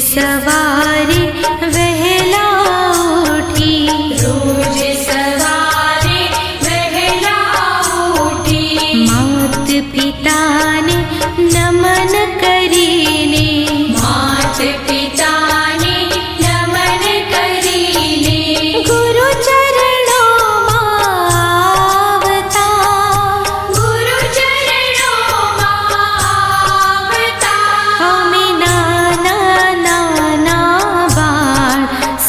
सवारे वहला उठी, रोज सवारे वहला उठी, मात पिता ने नमन करीने, मात पिता ने नमन करीने, गुरु चरणों आवता, गुरु चरणों आवता, हमें नाना नाना बार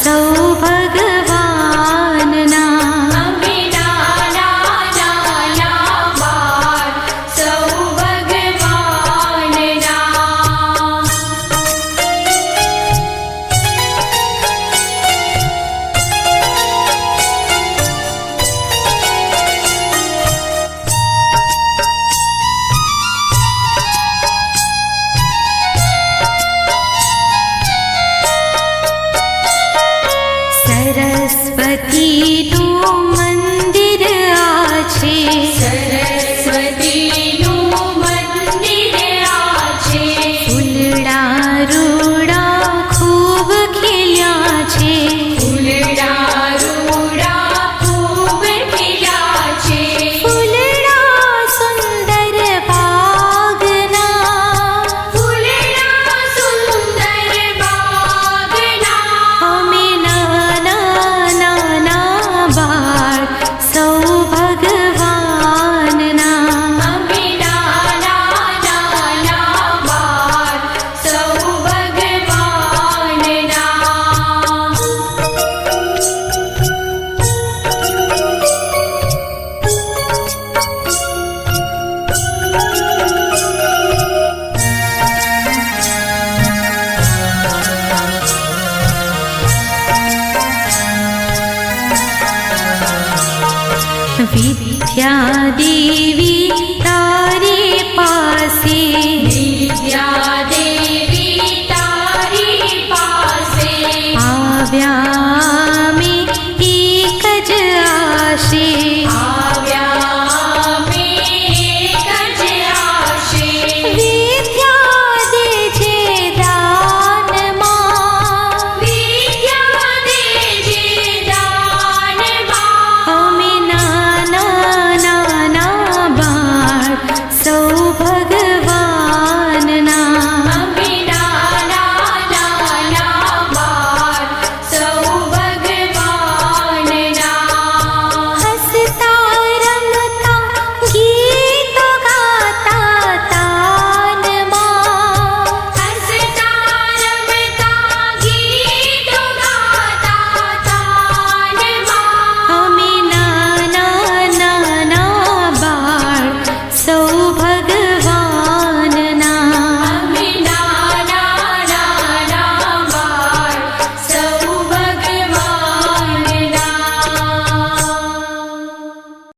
सौ भगवान ना, हमें नाना नाना बार सौ भगवान ना। सरस्वती नु मंदिर आछे, सरस्वती નું મંદિર આછે, फूलड़ा रूड़ा खूब खिल्या छे, ફૂલડા રૂડા ખૂબ ખીલ્યા છે, फूलड़ा सुंदर बागना, ફૂલડા સુંદર બાગના, हमें नाना नाना बार सौ भगवान ना, અમે નાના નાના બાર સૌ ભગવાનના। विद्या देवी तारे पासे, વિદ્યા દેવી તારી પાસે आव्या में